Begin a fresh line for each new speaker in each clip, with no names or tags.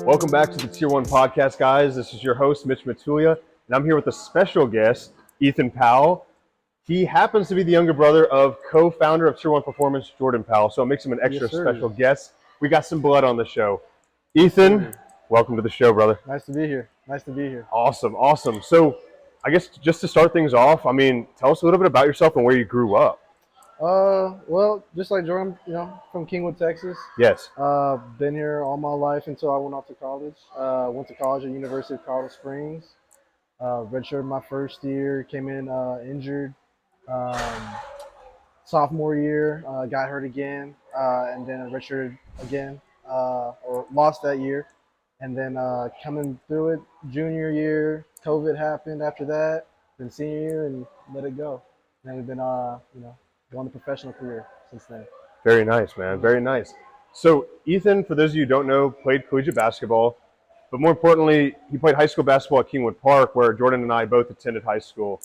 Welcome back to the Tier 1 podcast, guys. This is your host, Mitch Matulia, and I'm here with a special guest, Ethan Powell. He happens to be the younger brother of co-founder of Tier 1 Performance, Jordan Powell, so it makes him an extra special guest. We got some blood on the show. Ethan, welcome to the show, brother.
Nice to be here. Nice to be here.
Awesome. So I guess just to start things off, tell us a little bit about yourself and where you grew up.
Well, just like Jordan, from Kingwood, Texas.
Yes.
Been here all my life until I went off to college. Went to college at University of Colorado Springs. Redshirted my first year, came in injured. Sophomore year, got hurt again, and then redshirted again, or lost that year. And then coming through it, junior year, COVID happened after that. Then senior year, and let it go. And then we've been, going to professional career since then.
Very nice, man. Very nice. So Ethan, for those of you who don't know, played collegiate basketball, but more importantly, he played high school basketball at Kingwood Park, where Jordan and I both attended high school.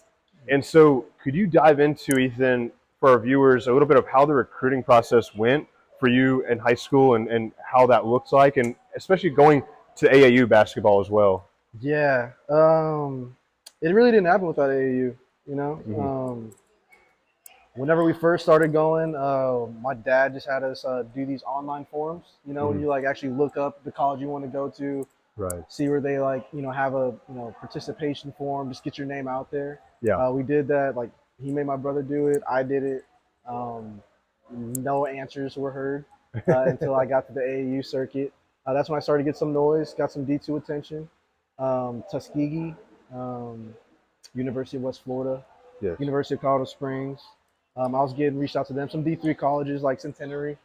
And so could you dive into, Ethan, for our viewers, a little bit of how the recruiting process went for you in high school and how that looks like, and especially going to AAU basketball as well?
Yeah. It really didn't happen without AAU, Whenever we first started going, my dad just had us do these online forums, when you actually look up the college you want to go to,
right?
See where they have a participation form, just get your name out there.
Yeah.
We did that. He made my brother do it. I did it. No answers were heard until I got to the AAU circuit. That's when I started to get some noise, got some D2 attention. Tuskegee, University of West Florida,
yes.
University of Colorado Springs. I was getting reached out to them. Some D3 colleges like Centenary,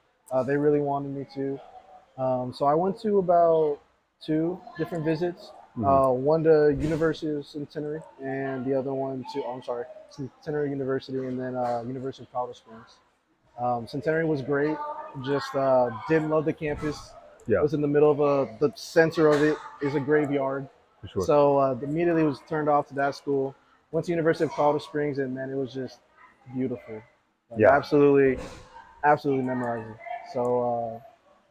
they really wanted me to. So I went to about 2 different visits. One to University of Centenary, and the other one to Centenary University, and then University of Colorado Springs. Centenary was great. Just didn't love the campus.
Yeah.
It was in the middle of the center of it is a graveyard.
For sure.
So immediately was turned off to that school. Went to University of Colorado Springs, and man, it was just beautiful. Absolutely memorizing. So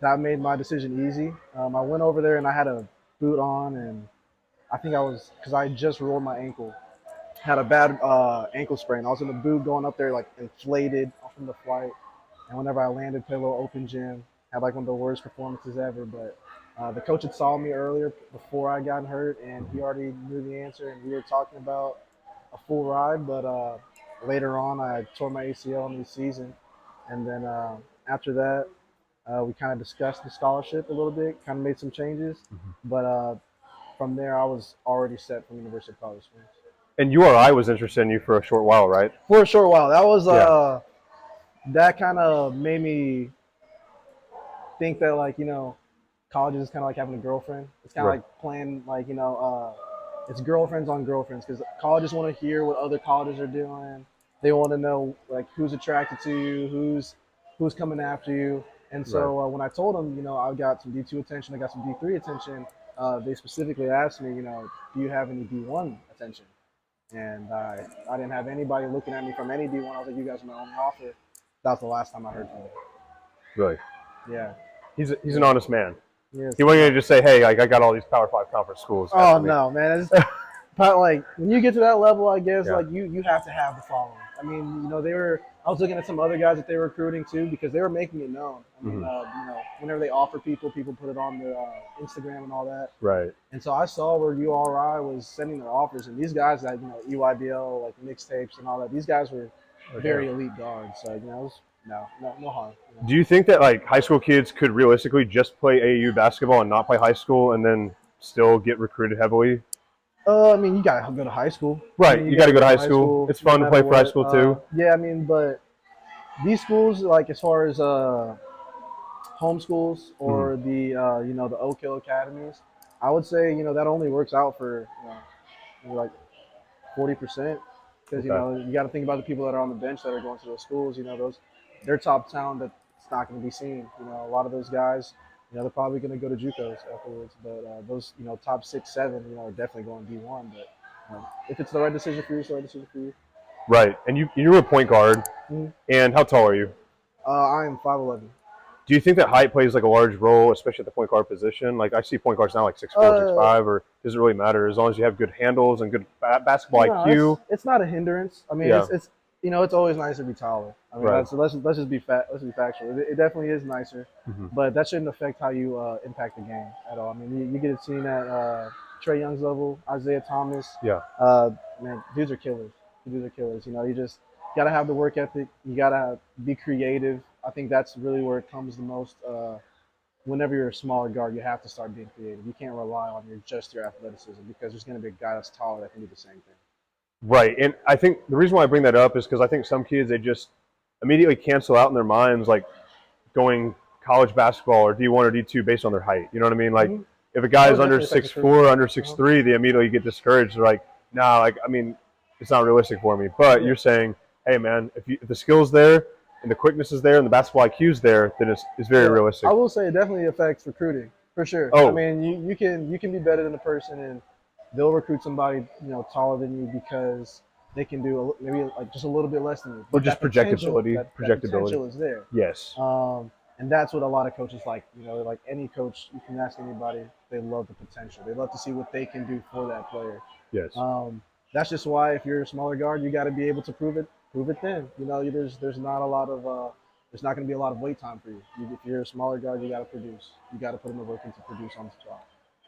that made my decision easy. I went over there and I had a boot on, and I think because I just rolled my ankle, had a bad ankle sprain. I was in the boot going up there inflated from the flight, and whenever I landed, played a little open gym, had one of the worst performances ever. But the coach had saw me earlier before I got hurt, and he already knew the answer, and we were talking about a full ride. But later on, I tore my ACL in the season, and then after that, we kind of discussed the scholarship a little bit, kind of made some changes. But from there, I was already set from University of Colorado Springs.
And URI was interested in you for a short while, right?
For a short while. That was that kind of made me think that college is kind of like having a girlfriend. It's kind of like playing it's girlfriends on girlfriends, because colleges want to hear what other colleges are doing. They want to know who's attracted to you, who's coming after you. And so when I told them, I got some D2 attention, I got some D3 attention, they specifically asked me, do you have any D1 attention? And I didn't have anybody looking at me from any D1. I was like, you guys are my only offer. That was the last time I heard from him.
Really?
Yeah.
He's an honest man.
Yes.
He wasn't going to just say, hey, I got all these Power 5 conference schools.
Oh, no, man. But when you get to that level, I guess, you have to have the following. I mean, I was looking at some other guys that they were recruiting too, because they were making it known. I mean, whenever they offer people put it on their Instagram and all that.
Right.
And so I saw where URI was sending their offers, and these guys that, EYBL, mixtapes and all that, these guys were very elite guards. So, it was no harm.
Do you think that high school kids could realistically just play AAU basketball and not play high school and then still get recruited heavily?
You gotta go to high school.
Right, you gotta go to high school. It's fun to play for high school too.
Yeah, but these schools, as far as home schools or the the Oak Hill academies, I would say that only works out for 40%, because you got to think about the people that are on the bench that are going to those schools. They're top talent that's not going to be seen. A lot of those guys. They're probably going to go to JUCOs afterwards, but those, top 6, 7, are definitely going D1. But if it's the right decision for you, it's the right decision for you.
Right, and you were a point guard. And how tall are you?
I am 5'11".
Do you think that height plays like a large role, especially at the point guard position? Like I see point guards now like 6'4",
Uh,
6'5", or does it really matter as long as you have good handles and good basketball
no,
IQ?
it's not a hindrance. I mean,
Yeah,
it's it's always nice to be taller. I mean,
right.
let's just be let's be factual. It definitely is nicer,
Hmm.
but that shouldn't affect how you impact the game at all. I mean, you get to see that Trey Young's level, Isaiah Thomas,
Yeah.
uh, man, dudes are killers. Dudes are killers. You just gotta have the work ethic. You gotta be creative. I think that's really where it comes the most. Whenever you're a smaller guard, you have to start being creative. You can't rely on your athleticism because there's going to be a guy that's taller that can do the same thing.
Right. And I think the reason why I bring that up is because I think some kids, they just immediately cancel out in their minds, like going college basketball or D1 or D2 based on their height. You know what I mean? Like
Mm-hmm.
if a guy
That
is
was
under
definitely a factor
6'4", under
Uh-huh.
6'3", they immediately get discouraged. They're like, nah, like, I mean, it's not realistic for me. But
Yeah.
you're saying, hey, man, if the skill's there and the quickness is there and the basketball IQ's there, then it's very
Yeah,
realistic.
I will say it definitely affects recruiting for sure. I
Oh,
mean, you can be better than a person, and they'll recruit somebody taller than you because they can do maybe like just a little bit less than you.
or
But
just projectability.
that
Projectability.
potential is there.
Yes.
And that's what a lot of coaches like. Like any coach, you can ask anybody, they love the potential. They love to see what they can do for that player.
Yes.
That's just why if you're a smaller guard, you got to be able to prove it. Prove it then. There's not a lot of there's not going to be a lot of wait time for you. If you're a smaller guard, you got to produce. You got to put in the work in to produce on the spot.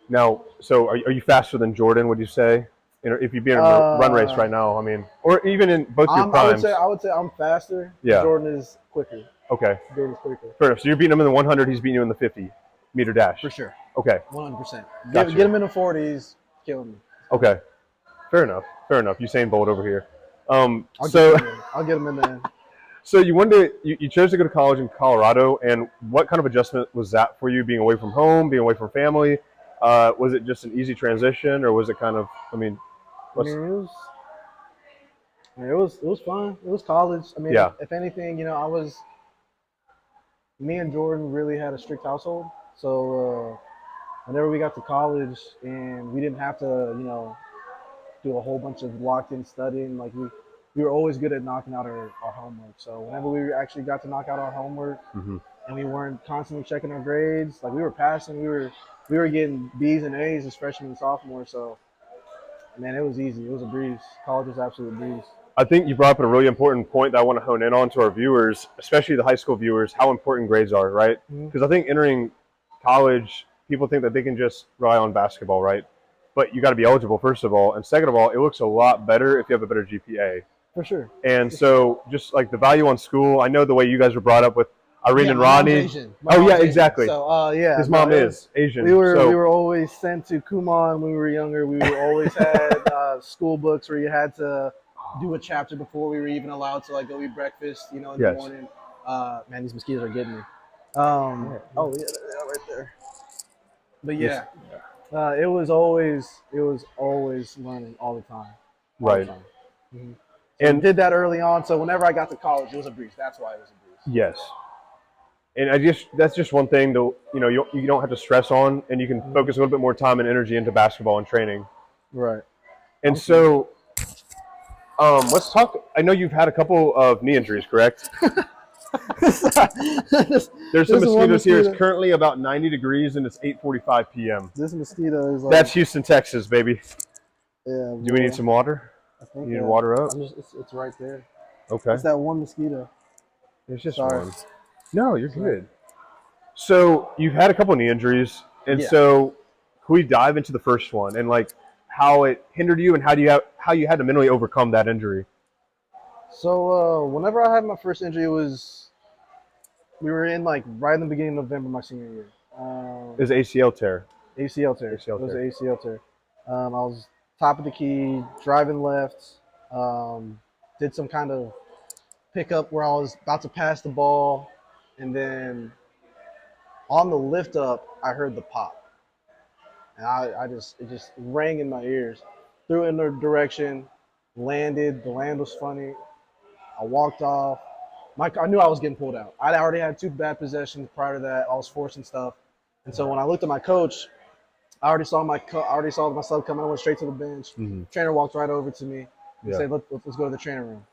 Now, so are you faster than Jordan, would you say? If you'd be in a run race
Uh,
right now, I mean, or even in both your
I
primes.
would say I'm faster.
Yeah.
Jordan is quicker.
Okay.
Jordan is quicker.
Fair enough. So you're beating him in the 100. He's beating you in the 50-meter dash.
For sure.
Okay.
100%.
Gotcha.
Get him in the 40s, kill me.
Okay. Fair enough. Fair enough. Usain Bolt over here.
I'll
So
get him in there.
so you chose to go to college in Colorado, and what kind of adjustment was that for you, being away from home, being away from family? Was it just an easy transition, or was it kind of? I mean,
I mean, it was fun. It was college. I mean,
Yeah.
if anything, me and Jordan really had a strict household. So whenever we got to college and we didn't have to, do a whole bunch of locked in studying, like we were always good at knocking out our homework. So whenever we actually got to knock out our homework
Mhm.
and we weren't constantly checking our grades, like we were passing, we were getting B's and A's as freshmen and sophomores. So man, it was easy. It was a breeze. College was absolute breeze.
I think you brought up a really important point that I want to hone in on to our viewers, especially the high school viewers, how important grades are, right?
Mhm.
Because I think entering college, people think that they can just rely on basketball, right? But you got to be eligible, first of all. And second of all, it looks a lot better if you have a better GPA.
For sure.
And so just like the value on school, I know the way you guys were brought up with Irene and
my mom's
Rodney.
Asian.
Oh, yeah, exactly.
So, yeah.
His
no,
mom is Asian.
We were
so,
we were always sent to Kumon when we were younger. We were always had school books where you had to do a chapter before we were even allowed to like go eat breakfast. In the
Yes.
morning. Man, these mosquitoes are getting me. Oh yeah, they're right there. But yeah, it was always learning all the time. All the
Right.
time. Mhm.
And
Did that early on, so whenever I got to college, it was a breeze. That's why it was a breeze.
yes. And that's just one thing to you don't have to stress on, and you can focus a little bit more time and energy into basketball and training.
Right.
And so, let's talk. I know you've had a couple of knee injuries, correct? There's some mosquitoes here. It's currently about 90 degrees, and it's 8:45 p.m.
This mosquito is like.
That's Houston, Texas, baby.
Yeah.
Do we need some water?
I think
You need water up?
it's right there.
Okay.
It's that one mosquito.
It's just
Sorry.
one. No, you're good. So you've had a couple of knee injuries, and
Yeah.
so can we dive into the first one and like how it hindered you and how you had to mentally overcome that injury?
So whenever I had my first injury, we were in like right in the beginning of November my senior year.
It was ACL tear.
ACL tear.
ACL
It was
tear.
an ACL tear. I was top of the key, driving left. Did some kind of pickup where I was about to pass the ball, and then on the lift up, I heard the pop, and it just rang in my ears. Threw it in the direction, landed. The land was funny. I walked off. I knew I was getting pulled out. I already had 2 bad possessions prior to that. I was forcing stuff, and so when I looked at my coach, I already saw myself coming. I went straight to the bench.
Mm-hmm.
Trainer walked right over to me and
Yeah.
said, let's go to the training room.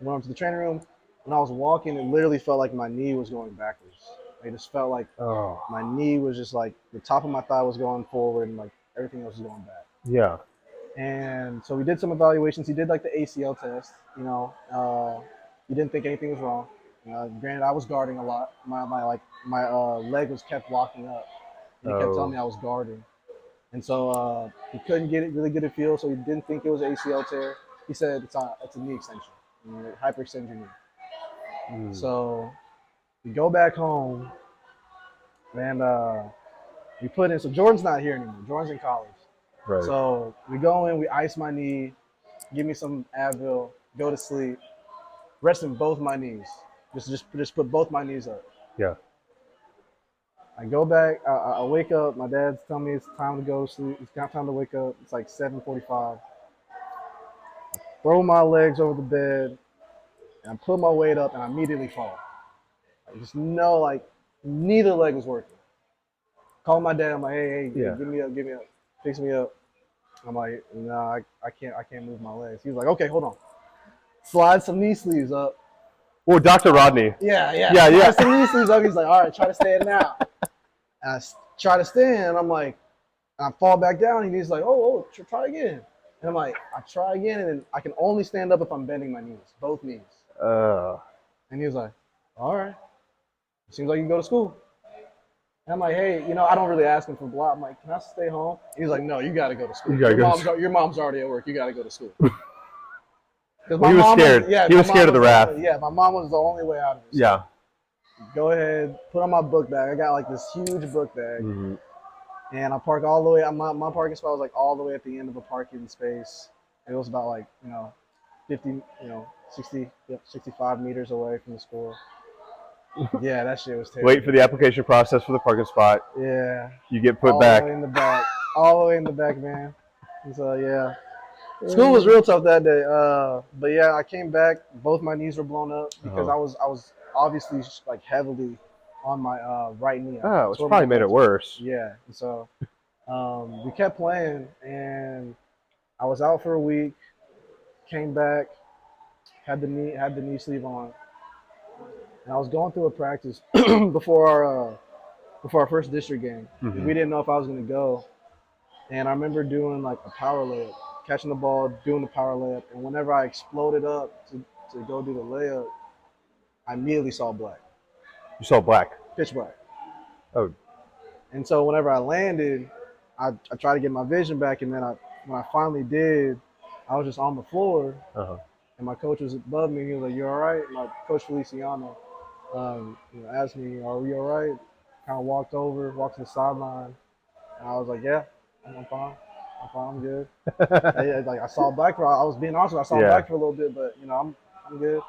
Went up to the training room. When I was walking, it literally felt like my knee was going backwards. I just felt like
Oh,
my knee was just like the top of my thigh was going forward and like everything else was going back.
yeah.
And so we did some evaluations. He did like the ACL test. He didn't think anything was wrong. Granted, I was guarding a lot. My leg was kept locking up, and he kept telling
Oh,
me I was guarding. And so he couldn't really get a feel. So he didn't think it was an ACL tear. He said it's a knee extension, hyperextend your knee.
mm,
So we go back home, and we put in. So Jordan's not here anymore. Jordan's in college.
right.
So we go in, we ice my knee, give me some Advil, go to sleep, resting both my knees. Just put both my knees up.
Yeah.
I go back, I wake up, my dad's telling me it's time to go to sleep. It's not time to wake up. It's like 7:45. Throw my legs over the bed and I put my weight up and I immediately fall. I just know like neither leg was working. Call my dad, I'm like, hey,
Yeah.
give me up, fix me up. I'm like, nah, I can't move my legs. He was like, okay, hold on. Slide some knee sleeves up.
Well, Dr. Rodney.
Yeah.
Yeah, yeah.
Slide some knee sleeves up. He's like, all right, try to stand now. And I try to stand. I'm like, I fall back down. And he's like, try again. And I'm like, I try again, and then I can only stand up if I'm bending my knees, both knees.
Uh,
And he was like, all right. Seems like you can go to school. And I'm like, hey, I don't really ask him for block. I'm like, can I stay home? He's like, no, you got to go to school.
You gotta go to school.
Your mom's already at work. You got to go to school.
Well, he was scared. He was scared of the wrath.
Yeah, my mom was the only way out of it. So
Yeah.
go ahead, put on my book bag. I got like this huge book bag,
Hmm.
and I park all the way. My parking spot was like all the way at the end of a parking space. It was about like 50, 60, 65 meters away from the school. Yeah, that shit was terrible.
Wait for the application process for the parking spot.
Yeah,
You get put
all
back.
the way in the back, all the way in the back, man. And so yeah. School was real tough that day, but yeah, I came back. Both my knees were blown up because
Uh-huh.
I was obviously like heavily on my right knee.
Oh, it's
Tore
probably
my
made it
legs.
worse.
Yeah, and so we kept playing, and I was out for a week. Came back, had the knee sleeve on, and I was going through a practice before our first district game.
Mhm.
We didn't know if I was gonna go, and I remember doing like a power layup, catching the ball, doing the power layup, and whenever I exploded up to go do the layup, I immediately saw black,
You saw black.
pitch black.
Oh,
And so whenever I landed, I tried to get my vision back, and then when I finally did, I was just on the floor,
uh-huh.
and my coach was above me. He was like, "You all right?" My coach Feliciano asked me, "Are we all right?" Kind of walked to the sideline, and I was like, "Yeah, I'm fine. I'm fine. I'm good." I saw black for. I was being honest with you, I saw
Yeah.
black for a little bit, but I'm good.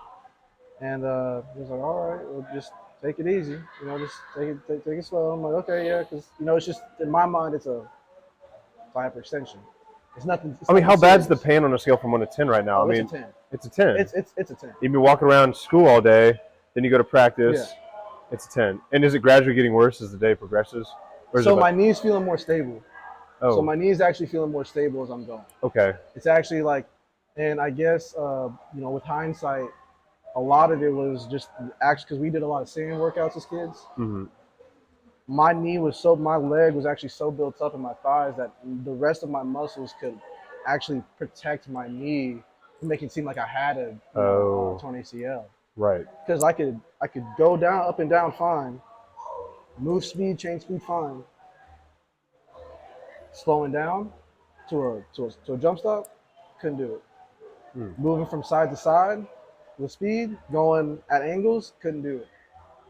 And he was like, "All right, well, just take it easy. Just take it slow." I'm like, "Okay, yeah," because it's just in my mind, it's a hyperextension. It's nothing. It's
I mean, how
nothing
bad's the
serious.
pain on a scale from 1 to 10 right now?
Oh,
I mean,
it's a 10.
it's a 10.
It's a 10.
You've been walking around school all day, then you go to practice. It's a 10. And is it gradually getting worse as the day progresses? Or is
So
it
my knee's feeling more stable.
oh,
So my knee's actually feeling more stable as I'm going.
okay.
It's actually like, and I guess with hindsight, a lot of it was just actually because we did a lot of sand workouts as kids.
Hmm.
My leg was actually so built up in my thighs that the rest of my muscles could actually protect my knee, to make it seem like I had a torn ACL.
Right.
Because I could go down, up and down fine, move speed, change speed fine. Slowing down to a jump stop, couldn't do it.
Hmm.
Moving from side to side with speed, going at angles, couldn't do it.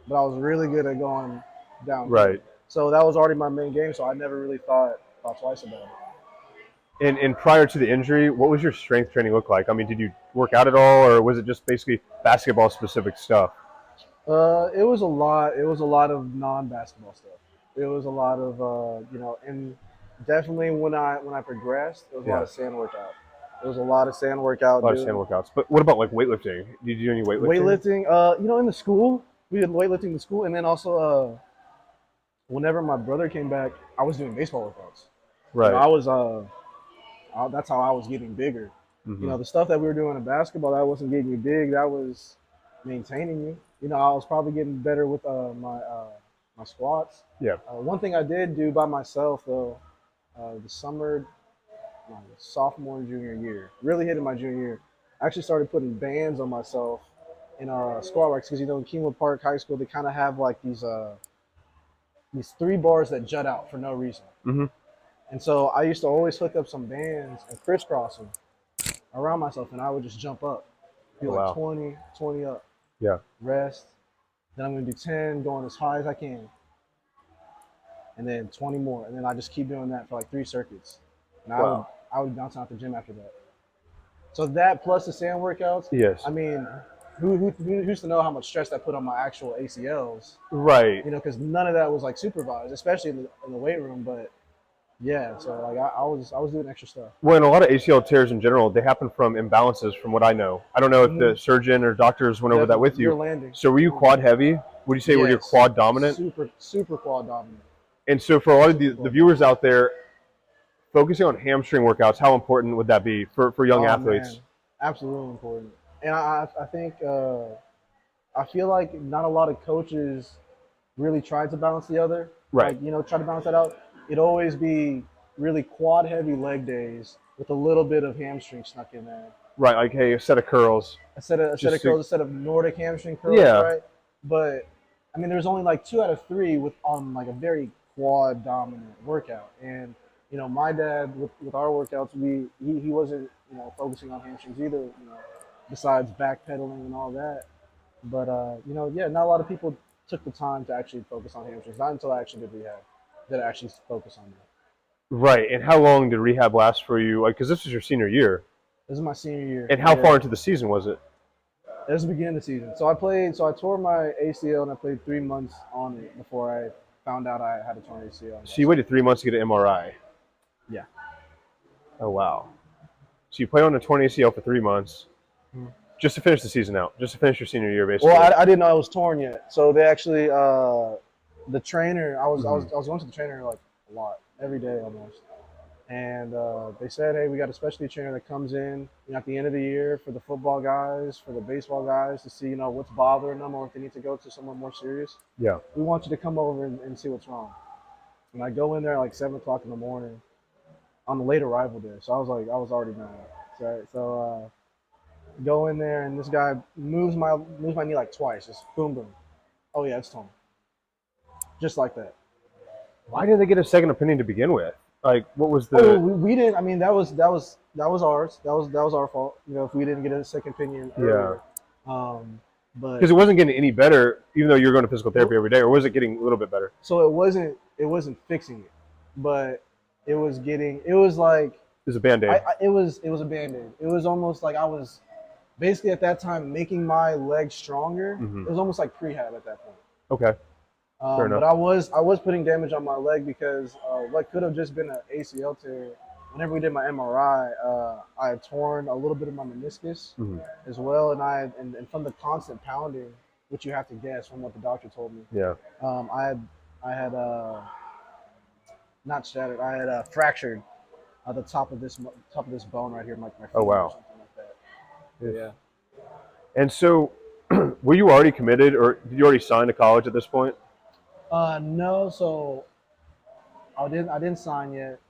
But I was really good at going down.
Right.
So that was already my main game. So I never really thought twice about it.
And prior to the injury, what was your strength training look like? I mean, did you work out at all, or was it just basically basketball specific stuff?
It was a lot. It was a lot of non-basketball stuff. It was a lot of and definitely when I progressed, it was a lot
Yeah.
of sand workout. It was a lot of sand workout.
A lot of sand workouts. But what about like weightlifting? Did you do any weightlifting?
Weightlifting. In the school, we did weightlifting in the school, and then also, whenever my brother came back, I was doing baseball workouts.
Right.
I was that's how I was getting bigger.
Mhm.
The stuff that we were doing in basketball, that wasn't getting you big. That was maintaining you. I was probably getting better with my squats.
Yeah.
One thing I did do by myself though, the summer, no, sophomore and junior year, really hitting my junior year, I actually started putting bands on myself in our squat racks because in Kingwood Park High School they kind of have like these 3 bars that jut out for no reason.
Mm-hmm.
And so I used to always hook up some bands and crisscross them around myself, and I would just jump up, do
Oh,
like
wow.
20 up,
Yeah.
rest. Then I'm gonna do 10, going as high as I can, and then 20 more, and then I just keep doing that for like 3 circuits. And
Wow.
I would bounce out the gym after that. So that plus the sand workouts.
Yes.
I mean, who's to know how much stress that put on my actual ACLs?
Right.
You know, because none of that was like supervised, especially in the weight room. But yeah, so like I was doing extra stuff.
Well, and a lot of ACL tears in general, they happen from imbalances, from what I know. I don't know if the surgeon or doctors went over that with
You're
you.
landing.
So were you quad heavy? Would you say were you
Yes.
quad dominant?
Super quad dominant.
And so for a lot of the viewers out there, focusing on hamstring workouts, how important would that be for young athletes?
Man. Absolutely important. And I think I feel like not a lot of coaches really try to balance the other.
Right.
Like, you know, try to balance that out. It'd always be really quad heavy leg days with a little bit of hamstring snuck in there.
Right, like, hey, a set of curls.
A set of curls, a set of Nordic hamstring curls,
Yeah.
right? But I mean, there's only like 2 out of 3 with on like a very quad dominant workout. And you know, my dad with our workouts, he wasn't focusing on hamstrings either. You know, besides backpedaling and all that. But you know, yeah, not a lot of people took the time to actually focus on hamstrings. Not until I actually did rehab did I actually focus on that.
Right, and how long did rehab last for you? Like, because this was your senior year.
This is my senior year.
And how far into the season was it?
It was the beginning of the season. So I tore my ACL and I played 3 months on it before I found out I had a torn ACL.
So you waited 3 months to get an MRI.
Yeah.
Oh wow. So you played on a torn ACL for 3 months, just to finish the season out, just to finish your senior year, basically.
Well, I didn't know I was torn yet. So they actually, the trainer, I was going to the trainer like a lot, every day almost. And they said, hey, we got a specialty trainer that comes in at the end of the year for the football guys, for the baseball guys to see, what's bothering them or if they need to go to someone more serious.
Yeah.
We want you to come over and see what's wrong. And I go in there like 7 o'clock in the morning on the late arrival day. So I was already mad. Right? So go in there and this guy moves my knee like twice, just boom, boom. Oh yeah, it's torn. Just like that.
Why didn't they get a second opinion to begin with? Like, what was the?
Oh, we didn't. I mean, that was ours. That was our fault. If we didn't get a second opinion earlier. But
because it wasn't getting any better, even though you're going to physical therapy every day, or was it getting a little bit better?
So it wasn't fixing it, but it was like
it was a Band-Aid.
It was a Band-Aid. It was almost like I was basically at that time making my leg stronger.
Mm-hmm.
It was almost like prehab at that point.
Okay. Fair enough.
But I was putting damage on my leg because what could have just been an ACL tear. Whenever we did my MRI, I had torn a little bit of my meniscus as well, and from the constant pounding, which you have to guess from what the doctor told me.
Yeah.
I had not shattered. I had fractured the top of this bone right here, my femur or something like that. Yeah.
And so, were you already committed, or did you already sign to college at this point?
No. So I didn't sign yet.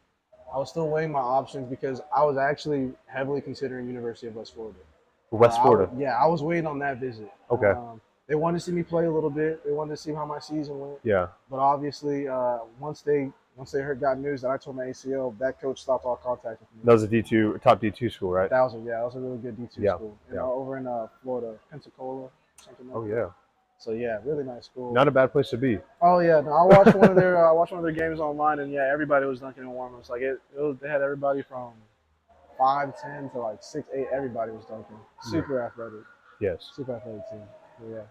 I was still weighing my options because I was actually heavily considering University of West Florida.
West Florida.
I was waiting on that visit.
Okay.
They wanted to see me play a little bit. They wanted to see how my season went.
Yeah.
But obviously, once they got news that I tore my ACL, that coach stopped all contact with me.
That was a top D2 school, right?
That was a really good D2 school. Over in Florida, Pensacola, something like that.
Oh yeah.
So yeah, really nice school.
Not a bad place to be.
Oh yeah, no, I watched one of their games online, and yeah, everybody was dunking in warm-ups. Like they had everybody from 5'10" to like 6'8". Everybody was dunking. Super athletic.
Yes.
Super athletic team. Yeah.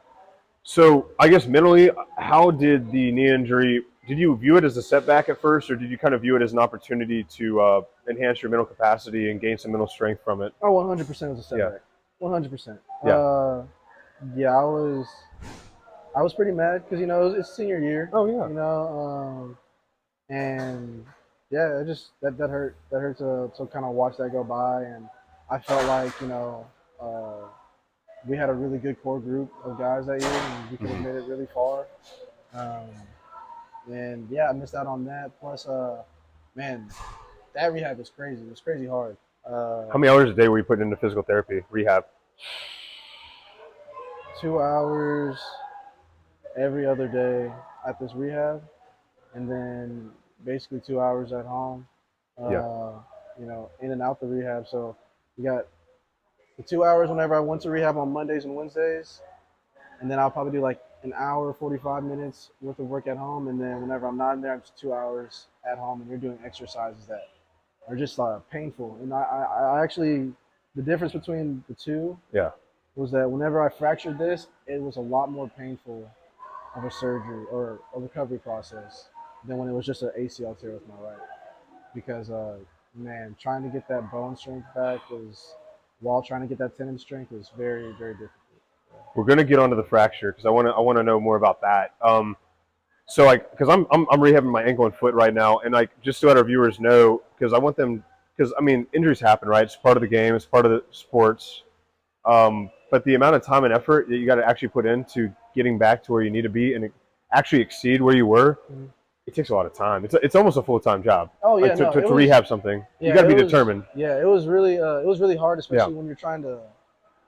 So I guess mentally, how did the knee injury? Did you view it as a setback at first, or did you kind of view it as an opportunity to enhance your mental capacity and gain some mental strength from it?
Oh, 100% was a setback. 100%.
Yeah.
Yeah, I was pretty mad because it's senior year.
Oh yeah.
And yeah, it just that hurt. That hurt to kind of watch that go by, and I felt like we had a really good core group of guys that year, and we could have made it really far. And yeah, I missed out on that. Plus, man, that rehab was crazy. It was crazy hard.
How many hours a day were you putting into physical therapy rehab?
2 hours every other day at this rehab, and then basically 2 hours at home.
Yeah.
In and out the rehab. So you got the 2 hours whenever I went to rehab on Mondays and Wednesdays, and then I'll probably do like an hour, 45 minutes worth of work at home, and then whenever I'm not in there, I'm just 2 hours at home, and you're doing exercises that are just painful. And I actually, the difference between the two
Yeah.
was that whenever I fractured this, it was a lot more painful of a surgery or a recovery process than when it was just an ACL tear with my right. Because, man, trying to get that bone strength back was, while trying to get that tendon strength, was very, very difficult.
We're gonna get onto the fracture because I wanna know more about that. So like, because I'm rehabbing my ankle and foot right now, and like just to let our viewers know, because I want them, because I mean injuries happen, right? It's part of the game, it's part of the sports. But the amount of time and effort that you got to actually put into getting back to where you need to be and actually exceed where you were,
Mhm.
it takes a lot of time. It's almost a full-time job.
Oh yeah,
Like
no,
to
it was,
rehab something, you
yeah,
got to
it
be
was,
determined.
yeah, it was really hard,
Yeah.
especially when you're trying to,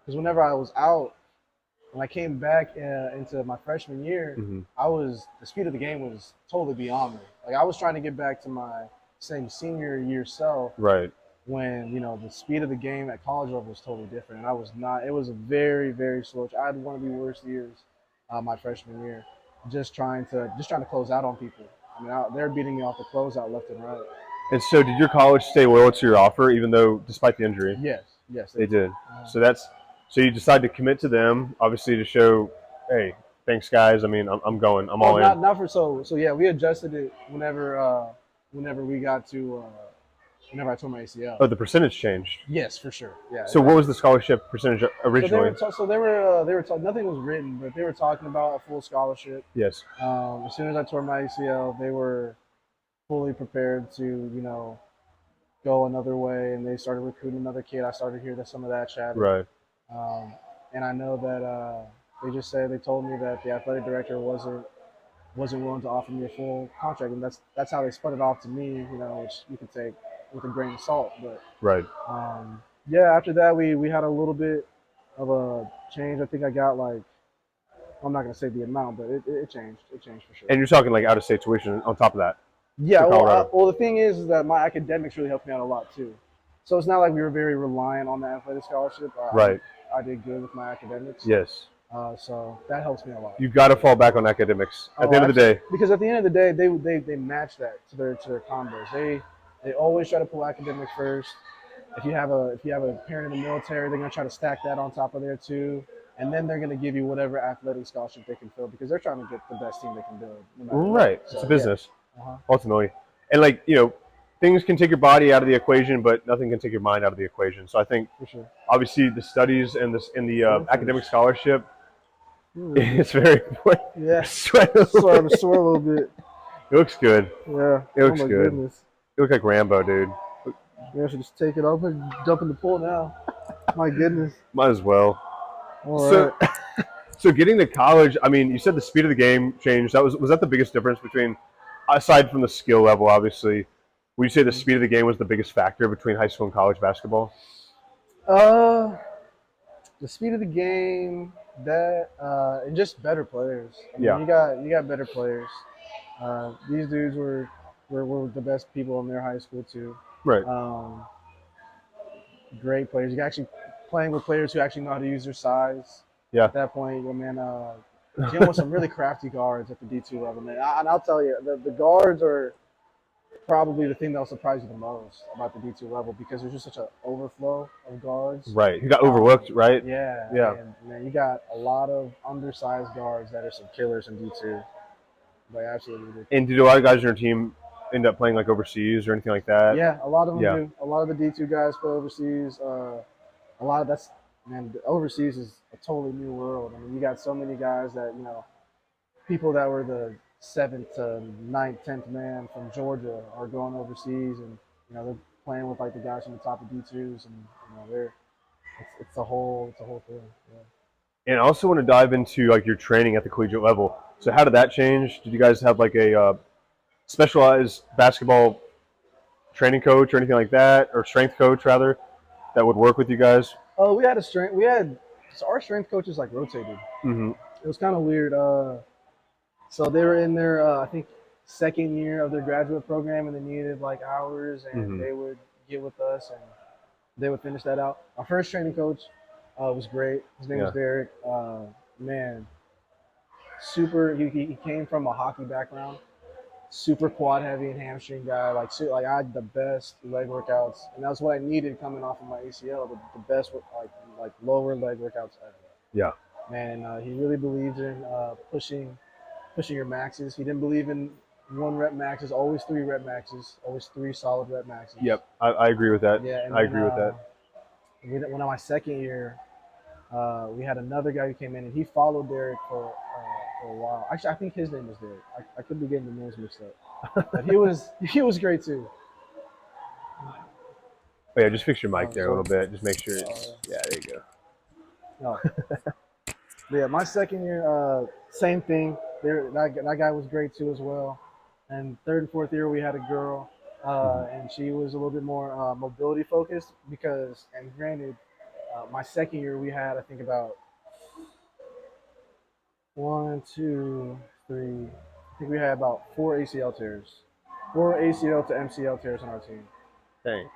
because whenever I was out, when I came back into my freshman year,
Hmm.
the speed of the game was totally beyond me. Like I was trying to get back to my same senior year self
Right.
when the speed of the game at college level was totally different, and I was not. It was a very very slow. I had one of the worst years, my freshman year, just trying to close out on people. I mean, they're beating me off the closeout left and right.
And so, did your college stay loyal to your offer, even though, despite the injury,
Yes, yes,
they did?
Uh,
So you decide to commit to them, obviously, to show, hey, thanks, guys. I mean, I'm going. I'm
oh,
all in.
not for so yeah. We adjusted it whenever we got to whenever I tore my ACL.
Oh, the percentage changed.
Yes, for sure. Yeah.
So what was the scholarship percentage
So they were
originally?
nothing was written, but they were talking about a full scholarship.
Yes.
As soon as I tore my ACL, they were fully prepared to, go another way, and they started recruiting another kid. I started hearing some of that chatter,
Right.
um, and I know that they told me that the athletic director wasn't willing to offer me a full contract, and that's how they spun it off to me, which you can take with a grain of salt. But
Right.
yeah, after that we had a little bit of a change. I think I got like, I'm not gonna say the amount, but it changed. It changed for sure.
And you're talking like out of state tuition on top of that.
Yeah,
To Colorado.
well, the thing is that my academics really helped me out a lot too. So it's not like we were very reliant on the athletic scholarship.
Right.
I did good with my academics.
Yes.
So that helps me a lot.
You got to fall back on academics at the end of the day.
Because at the end of the day, they match that to their combos. They always try to pull academics first. If you have a parent in the military, they're gonna try to stack that on top of there too, and then they're gonna give you whatever athletic scholarship they can fill because they're trying to get the best team they can build. No matter what.
Right.
So,
It's a business,
Uh-huh.
ultimately. And like, things can take your body out of the equation, but nothing can take your mind out of the equation. So I think
For sure.
obviously the studies and the academic scholarship,
Mm.
it's very important.
Yeah.
Sweat a
Sorry,
little
I'm
bit.
sore a little bit.
It looks good.
Yeah.
It looks
oh my
good.
Goodness.
You look like Rambo, dude.
Maybe I should just take it off and jump in the pool now. My goodness.
Might as well.
All
So,
right.
so getting to college, I mean, you said the speed of the game changed. Was that the biggest difference between, aside from the skill level, obviously? Would you say the speed of the game was the biggest factor between high school and college basketball?
Uh, the speed of the game, and just better players. I mean,
Yeah.
you got better players. These dudes were the best people in their high school too.
Right.
Great players. You actually playing with players who actually know how to use their size.
Yeah.
At that point, man, dealing with some really crafty guards at the D2 level, man. And I'll tell you, the guards are probably the thing that'll surprise you the most about the D2 level because there's just such an overflow of guards.
Right. You got overlooked, right?
Yeah.
Yeah.
And man, you got a lot of undersized guards that are some killers in D2. Like absolutely do.
And did a lot of guys on your team end up playing like overseas or anything like that?
Yeah, a lot of them
Yeah.
do. A lot of the D2 guys play overseas. A lot of the overseas is a totally new world. I mean, you got so many guys that, people that were the 7th to 9th, 10th man from Georgia are going overseas and, they're playing with like the guys from the top of D2s and, it's a whole thing. Yeah.
And I also want to dive into like your training at the collegiate level. So how did that change? Did you guys have like a specialized basketball training coach or anything like that, or strength coach rather, that would work with you guys?
Oh, we had a strength. We had so our strength coaches like rotated.
Mm-hmm.
It was kind of weird. So they were in their I think second year of their graduate program, and they needed like hours, and
Mm-hmm.
they would get with us, and they would finish that out. Our first training coach was great. His name was
Yeah.
Derek. Man, super. He came from a hockey background. Super quad heavy and hamstring guy. Like I had the best leg workouts, and that's what I needed coming off of my ACL. The best like lower leg workouts ever.
Yeah.
Man, he really believed in pushing your maxes. He didn't believe in one rep maxes. Always three rep maxes. Always three solid rep maxes.
Yep. I agree with that.
Yeah, and
I
then
agree with that.
when on my second year, we had another guy who came in, and he followed Derek for a while. Actually, I think his name was Derek. I could be getting the names mixed up, but he was great too.
Oh, yeah, just fix your mic there a
So,
little bit. Just make sure it's, yeah, there you go.
no, but yeah, my second year, same thing. That guy was great too as well. And third and fourth year, we had a girl, and she was a little bit more mobility focused because, and granted, my second year we had I think about one, two, three. I think we had about four ACL tears, four ACL to MCL tears on our team.
Dang.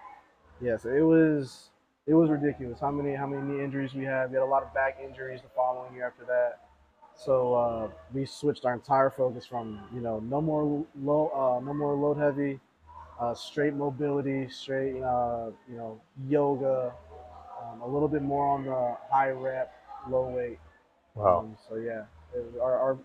Yeah, so it was ridiculous how many knee injuries we had. We had a lot of back injuries the following year after that. So we switched our entire focus from no more load heavy, straight mobility, straight yoga, a little bit more on the high rep, low weight.
Wow.
So yeah, our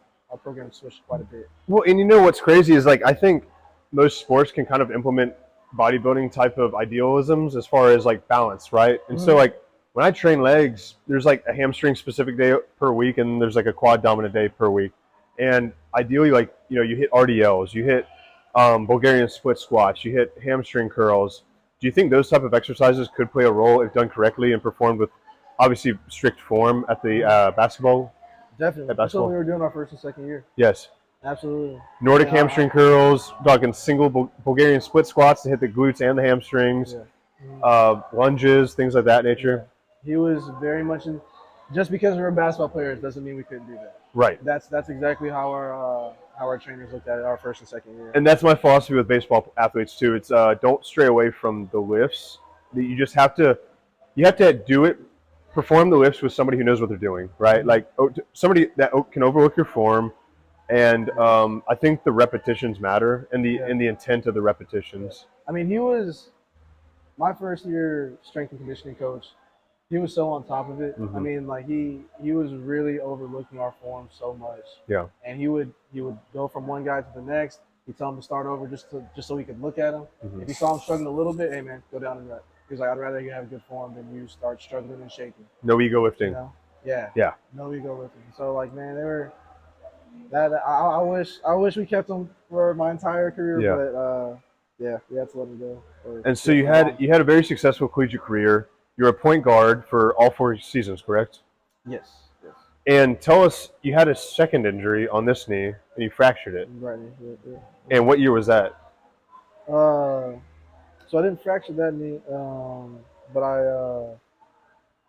program switched quite a bit.
Well, and you know what's crazy is like I think most sports can kind of implement bodybuilding type of idealisms as far as like balance, right? And so
Mm-hmm.
like when I train legs, there's like a hamstring specific day per week, and there's like a quad dominant day per week. And ideally, like you hit RDLs, you hit Bulgarian split squats, you hit hamstring curls. Do you think those type of exercises could play a role if done correctly and performed with obviously strict form at the basketball
Definitely,
at
that's what we
basketball?
were doing our first and second year.
Yes.
Absolutely.
Nordic
Yeah,
hamstring curls, talking single Bulgarian split squats to hit the glutes and the hamstrings,
yeah. Mhm.
lunges, things like that
Yeah,
nature.
he was very much in. Just because we were basketball players doesn't mean we couldn't do that.
Right.
That's exactly how our trainers looked at it our first and second year.
And that's my philosophy with baseball athletes too. It's don't stray away from the lifts. You just you have to do it, perform the lifts with somebody who knows what they're doing, right?
Mhm.
Like somebody that can overlook your form, and I think the repetitions matter and
Yeah.
the intent of the repetitions.
I mean, he was my first year strength and conditioning coach. He was so on top of it. I
Hmm.
mean, like he was really overlooking our form so much.
Yeah.
And he would go from one guy to the next. He'd tell him to start over just so he could look at him.
Hmm.
If he saw him struggling a little bit, hey man, go down and rep. He was like, I'd rather you have good form than you start struggling and shaking.
No ego
You
lifting.
know? Yeah.
Yeah.
No ego lifting. So like, man, they were that I wish we kept him for my entire career,
Yeah.
but yeah, we had to let him go.
And so you had a very successful collegiate career. You're a point guard for all 4 seasons, correct?
Yes. Yes.
And tell us, you had a second injury on this knee and you fractured it.
Right. Yeah, yeah.
And what year was that?
So I didn't fracture that knee, but I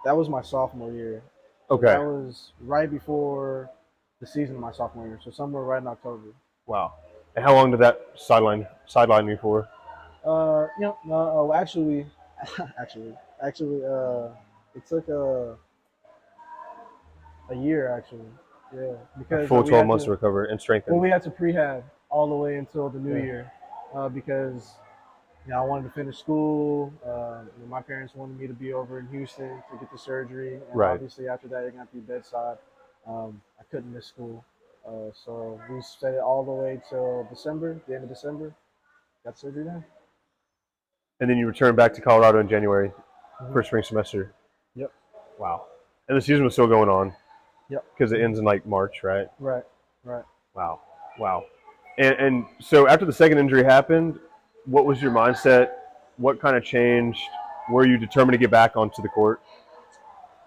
that was my sophomore year. So
Okay.
that was right before the season of my sophomore year. So somewhere right in October.
Wow. And how long did that sideline you for?
No, actually, actually, it took a year actually. Yeah,
A
because
full
we
12
had
months to
to.
recover and strengthen.
Well, we had to prehab all the way until the new
Yeah.
year, because I wanted to finish school. My parents wanted me to be over in Houston to get the surgery, and
Right.
obviously after that, it got to be bedside. I couldn't miss school, so we stayed all the way till December, the end of December. Got surgery done.
And then you returned back to Colorado in January
Mhm.
for spring semester.
Yep.
Wow. And the season was still going on
Yep.
because it ends in like March, right?
Right. Right.
Wow. Wow. And so after the second injury happened, what was your mindset? What kind of changed? Were you determined to get back onto the court?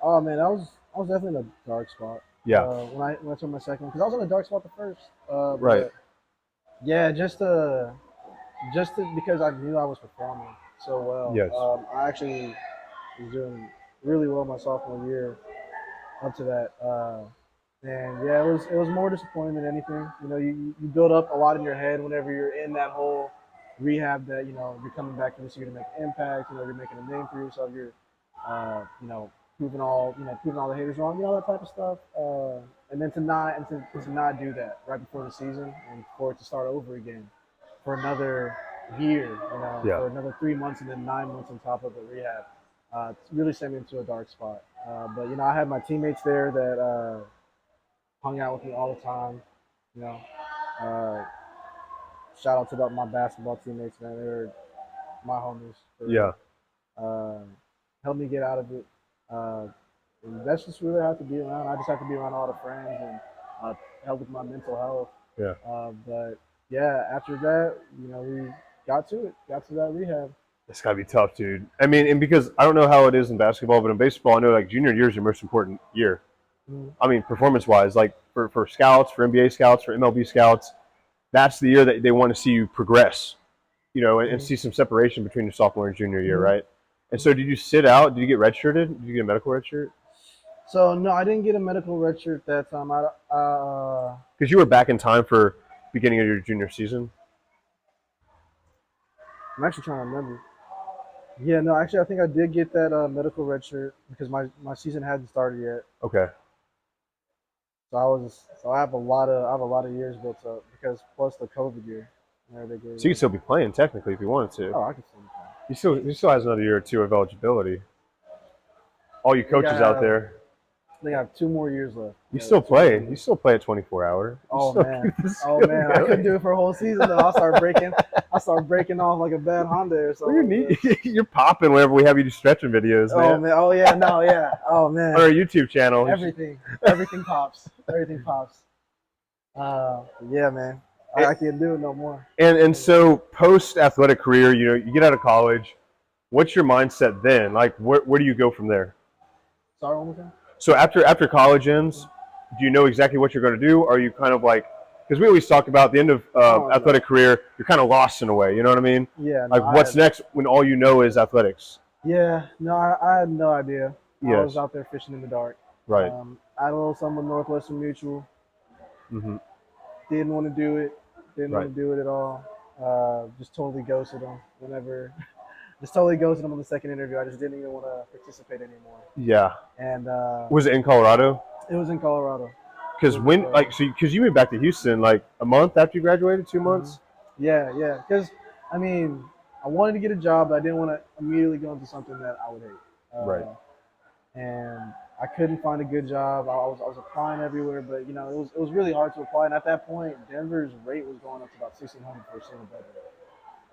Oh man, I was definitely in a dark spot.
Yeah.
When I took my second, because I was in a dark spot the first.
Right.
But Yeah, because I knew I was performing so well.
Yes.
I actually was doing really well my sophomore year up to that. And yeah, it was more disappointing than anything. You know, you build up a lot in your head whenever you're in that whole rehab that you're coming back from this year to make an impact. You know, you're making a name for yourself. You're proving all the haters wrong. You know that type of stuff. And then to not do that right before the season and for it to start over again for another year.
Yeah.
For another 3 months and then 9 months on top of the rehab. It's really sent me into a dark spot. But I had my teammates there that hung out with me all the time. You know, uh, shout out to my basketball teammates, man. They were my homies for
Yeah.
real. Uh, helped me get out of it. Uh, and that's just really have to be around. I just have to be around all the friends and help with my mental health.
Yeah.
But yeah, after that, we got to that rehab.
It's gotta be tough, dude. I mean, and because I don't know how it is in basketball, but in baseball, I know like junior year is your most important year.
Mm-hmm.
I mean, performance wise, like for scouts, for NBA scouts, for MLB scouts, that's the year that they want to see you progress, and
Mm-hmm.
see some separation between your sophomore and junior year,
Mm-hmm.
right? And so, did you sit out? Did you get redshirted? Did you get a medical redshirt?
So no, I didn't get a medical red shirt that time.
Because you were back in time for beginning of your junior season.
I'm actually trying to remember. Yeah, no, actually, I think I did get that medical red shirt because my season hadn't started yet.
Okay.
So I have a lot of years built up because plus the COVID year where they gave
So you
me.
could still be playing technically if you wanted to.
Oh, I can see it.
He still has another year or two of eligibility. All you
I think I
coaches out
have
there,
I think I have 2 more years left.
you
Yeah,
still
2 more
play. You
years.
still play at 24 hour. You
Oh
still
man,
keep the
oh
skill
man, I couldn't
going.
do it for a whole season though. I start breaking off like a bad Honda or
Well, you're
something like
neat. You're popping whenever we have you do stretching videos,
that. Oh
man.
man, oh yeah, no, yeah, oh man,
On our YouTube channel.
everything pops, everything pops. Yeah, man, I can't do it no more.
And so post athletic career, you get out of college. What's your mindset then? Like, where do you go from there?
Sorry, one more time.
So after college ends, do you know exactly what you're going to do? Or are you kind of like, because we always talk about the end of
Oh no.
athletic career, you're kind of lost in a way. You know what I mean?
Yeah, no,
Like, what's next when all you know is athletics?
yeah, no, I had no idea. I was
Yes.
out there fishing in the dark.
Right.
I had a little something with Northwestern Mutual.
Hmm.
Didn't want to do it. Didn't
Right.
want to do it at all. Just totally ghosted them whenever. Just totally ghosted them on the second interview. I just didn't even want to participate anymore.
Yeah.
And
Was it in Colorado?
it was in Colorado.
Because because you moved back to Houston like a month after you graduated, 2 months.
Yeah, yeah. Because I mean, I wanted to get a job, but I didn't want to immediately go into something that I would hate.
Right.
And I couldn't find a good job. I was applying everywhere, but it was really hard to apply. And at that point, Denver's rate was going up to about 1,600 for a single bedroom.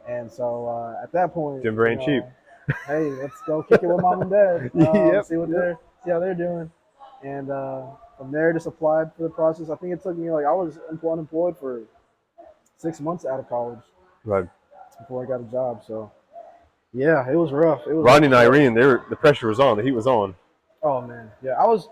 And so at that point,
Denver ain't cheap.
hey, let's go kick it with mom and dad.
Yep.
See how they're doing. And from there, just applied for the process. I think it took me I was unemployed for 6 months out of college
Right.
before I got a job. So yeah, it was rough. It was
Ronnie and
rough.
Irene, the pressure was on. The heat was on.
Oh man, yeah, I was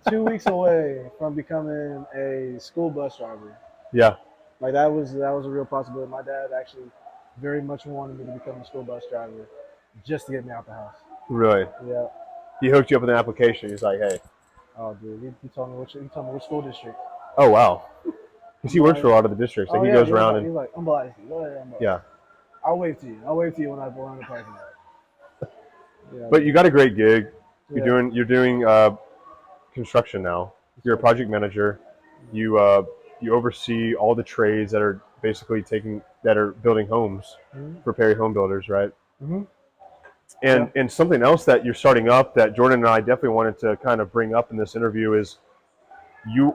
2 weeks away from becoming a school bus driver.
Yeah.
Like that was a real possibility. My dad actually very much wanted me to become a school bus driver just to get me out the house.
Really.
Yeah.
He hooked you up with an application. He's like, hey.
Oh dude, he told me which school district.
Oh wow. Because he
I'm
works
like,
for a lot of the districts. Like
oh
he
yeah,
goes
he's
around
like,
and
he's like, I'm biased. Go ahead, I'm biased.
yeah.
I'll wave to you. I'll wave to you when I go in the parking lot. Yeah.
But you got a great gig.
Yeah.
You're doing construction now. You're a project manager. You oversee all the trades that are basically building homes
Mm-hmm.
for Perry Home Builders, right?
Mm-hmm.
And something else that you're starting up that Jordan and I definitely wanted to kind of bring up in this interview is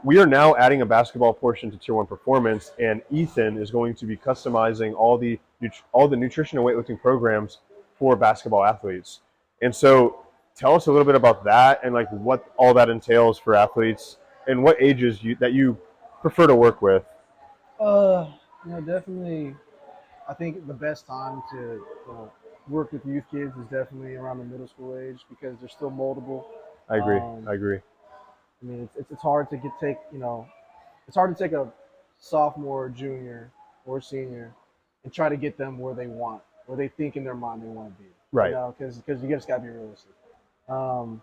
we are now adding a basketball portion to Tier 1 Performance, and Ethan is going to be customizing all the nutrition and weightlifting programs for basketball athletes. And so tell us a little bit about that and like what all that entails for athletes and what ages that you prefer to work with.
Definitely. I think the best time to work with youth kids is definitely around the middle school age because they're still moldable.
I agree.
Um,
I agree.
I mean, it's hard to take it's hard to take a sophomore, junior, or senior, and try to get them where they think in their mind they want to be.
Right.
You know, because you just got to be realistic. Um,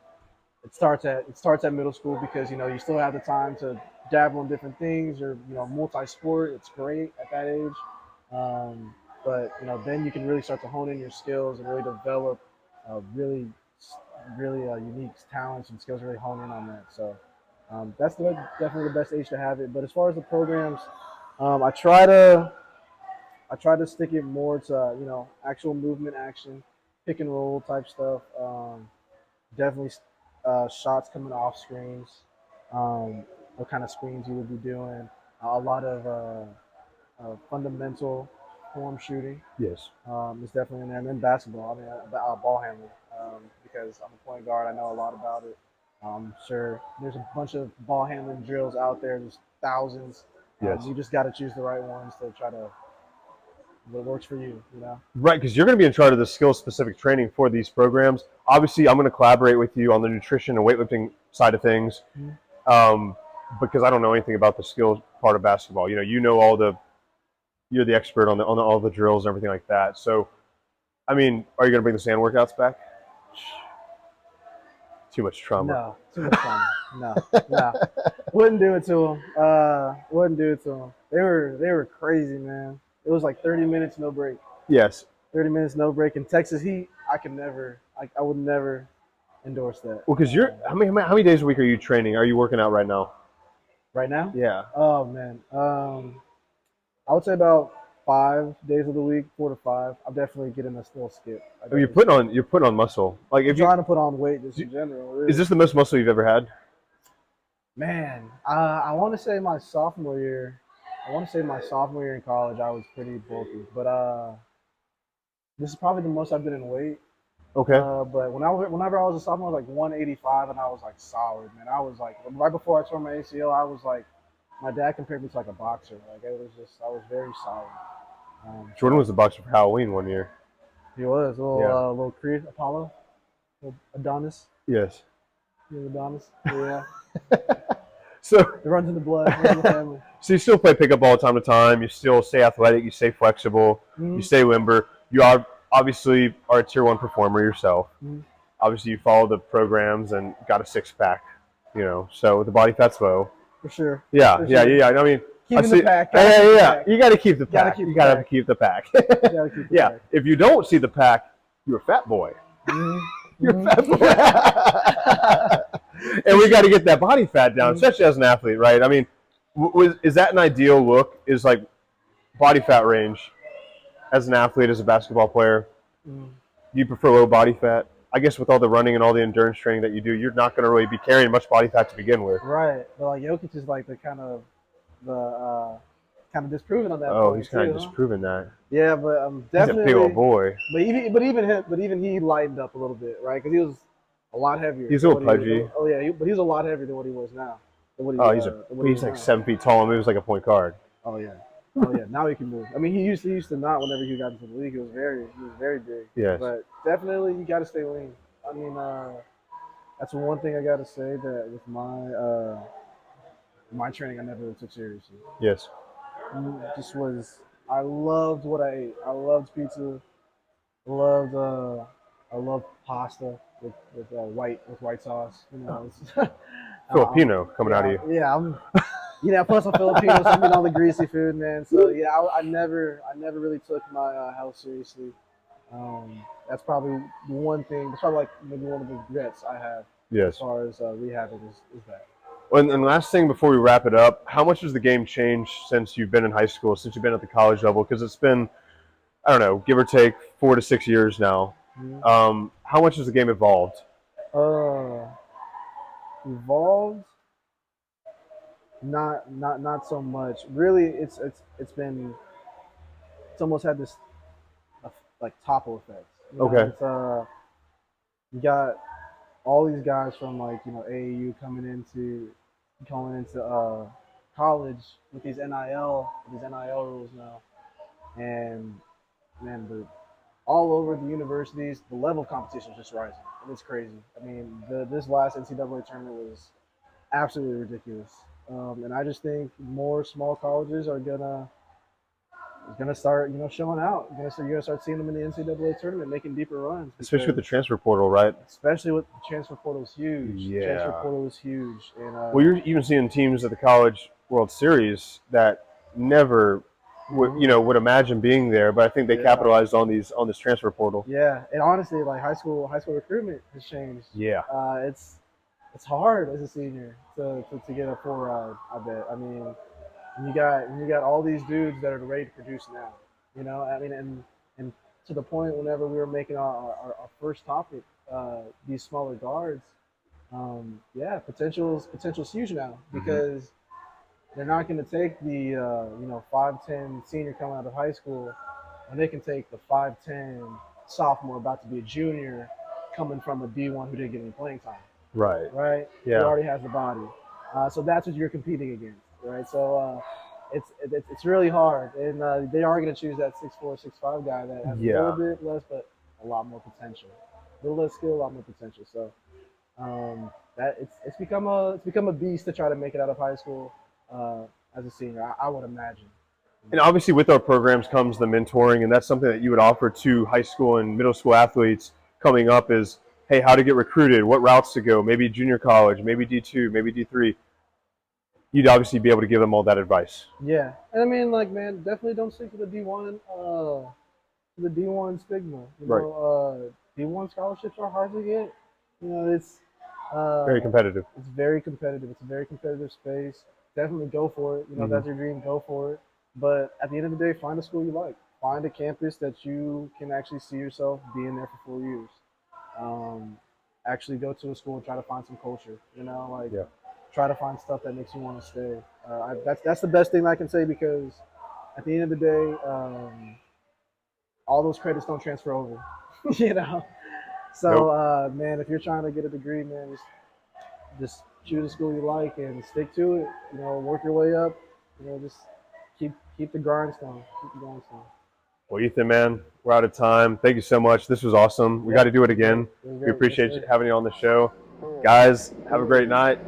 it starts at middle school because you still have the time to dabble in different things or multi-sport. It's great at that age, um, but then you can really start to hone in your skills and really develop really really unique talents and skills. Really hone in on that. So that's definitely the best age to have it. But as far as the programs, um, I try to I try to stick it more to actual movement action, pick and roll type stuff. Definitely shots coming off screens, what kind of screens you would be doing, a lot of fundamental form shooting
Yes.
is definitely in there. And then basketball, I mean, ball handling, because I'm a point guard, I know a lot about it. I'm sure there's a bunch of ball handling drills out there. There's thousands.
Yes.
You just got to choose the right ones to try to what works for you.
Right, because you're going to be in charge of the skill-specific training for these programs. Obviously, I'm going to collaborate with you on the nutrition and weightlifting side of things, because I don't know anything about the skills part of basketball. You're the expert on all the drills and everything like that. So, I mean, are you going to bring the sand workouts back? Too much trauma.
No, too much trauma. No, wouldn't do it to them. Wouldn't do it to them. They were crazy, man. It was like 30 minutes no break.
Yes.
30 minutes no break in Texas heat. I would never endorse that.
Well, because how many days a week are you training? Are you working out right now?
Right now?
Yeah.
Oh man. I would say about 5 days of the week, 4 to 5. I'm definitely getting a little skip.
You're putting on muscle. Like
I'm trying to put on weight just in general. Really.
Is this the most muscle you've ever had?
Man, I want to say my sophomore year. I want to say my sophomore year in college, I was pretty bulky. But this is probably the most I've been in weight.
Okay.
But whenever I was a sophomore, I was like 185, and I was like solid, man. I was like right before I tore my ACL, I was like, my dad compared me to like a boxer. Like I was very solid.
Jordan was a boxer for Halloween one year.
He was a little
Yeah.
Little Creed Apollo, little Adonis,
Yes.
little Adonis. Yeah,
So,
it runs in the blood, runs in the family.
so you still play pickup ball time to time. You still stay athletic. You stay flexible.
Mhm.
You stay limber. You are obviously a tier 1 performer yourself.
Mhm.
Obviously, you follow the programs and got a 6-pack. So the body fat's low.
For sure.
Yeah,
For
yeah,
sure.
yeah. I mean,
Keeping
I see,
the pack.
yeah. You got to keep the
Gotta
pack.
keep
You
the
got to
pack.
keep the pack.
Gotta keep the
Yeah.
pack.
If you don't see the pack, you're a fat boy.
Mhm.
You're a
Mhm.
fat boy. And we got to get that body fat down, especially as an athlete, right? I mean, is that an ideal look? Is like body fat range as an athlete, as a basketball player?
Mhm.
Do you prefer low body fat? I guess with all the running and all the endurance training that you do, you're not going to really be carrying much body fat to begin with.
Right, but like Jokic is like the kind of disproving on that.
Oh,
point
he's kind
too,
of
huh?
disproving that.
Yeah, but
He's a
definitely.
big old boy.
But even he lightened up a little bit, right? Because he was a lot heavier.
He's a little
than what he
pudgy.
was- Oh yeah, but he's a lot heavier than what he was now. Than what he,
Oh,
than what he
he's
is
like
now.
7 feet tall and moves like a point guard.
Oh yeah. Oh yeah. Now he can move. I mean, he used to not. Whenever he got into the league, he was very big.
Yes.
But definitely, you got to stay lean. I mean, that's one thing I got to say that with my training, I never took seriously.
Yes.
Just was. I loved what I ate. I loved pizza. I loved pasta with white sauce.
Filipino coming out of you.
Yeah, plus I'm Filipino, so I'm eating all the greasy food, man. So yeah, I never really took my health seriously. That's probably one thing. That's probably like maybe one of the regrets I have as
Yes.
far as rehabbing is that.
And last thing before we wrap it up, how much has the game changed since you've been in high school, since you've been at the college level? Because it's been, I don't know, give or take 4 to 6 years now.
Mhm.
How much has the game evolved?
Evolved. Not so much. Really, it's almost had this like topple effect.
Okay.
You got all these guys from like AAU coming into college with these NIL rules now, and man, all over the universities, the level of competition is just rising, and it's crazy. I mean, this last NCAA tournament was absolutely ridiculous. And I just think more small colleges are gonna start, showing out. You're gonna start seeing them in the NCAA tournament, making deeper runs.
Especially with the
Because,
transfer portal, right?
especially with the transfer portal is huge. The transfer
Yeah.
portal is huge, and
Well, you're even seeing teams at the College World Series that never would imagine being there, but I think they
yeah,
capitalized on this transfer portal.
yeah. And honestly, like high school recruitment has changed.
Yeah.
It's hard as a senior to get a full ride. I bet. I mean, when you got all these dudes that are ready to produce now. I mean, and to the point whenever we were making our first topic, these smaller guards, yeah, potential's huge now because they're not going to take the 5'10" senior coming out of high school, and they can take the 5'10" sophomore about to be a junior coming from a D1 who didn't get any playing time,
Right.
right? He
Yeah.
already has the body, so that's what you're competing against, right? So it's really hard, and they are going to choose that 6'4", 6'5" guy that has a little
Yeah.
bit less, but a lot more potential, a little less skill, a lot more potential. So that it's become a beast to try to make it out of high school uh, as a senior. I would imagine.
And obviously, with our programs comes the mentoring, and that's something that you would offer to high school and middle school athletes coming up is, hey, how to get recruited, what routes to go, maybe junior college, maybe D2, maybe D3. You'd obviously be able to give them all that advice.
Yeah, and I mean, like, man, definitely don't stick to the D1 stigma.
Right.
D1 scholarships are hard to get. It's
Very competitive.
it's very competitive. It's a very competitive space. Definitely go for it. If that's your dream, go for it. But at the end of the day, find a school you like. Find a campus that you can actually see yourself being there for 4 years. Um, Actually go to a school and try to find some culture. Like
Yeah.
try to find stuff that makes you want to stay. That's the best thing I can say because at the end of the day, all those credits don't transfer over. you know. So
Nope.
man, if you're trying to get a degree, man, just choose a school you like and stick to it. Work your way up. Just keep the grindstone. Keep the grindstone.
Well, Ethan, man, we're out of time. Thank you so much. This was awesome. We
Yeah,
got to do it again.
it was
We
great.
appreciate
Yes, sir.
having you on the show. Guys, have a great night.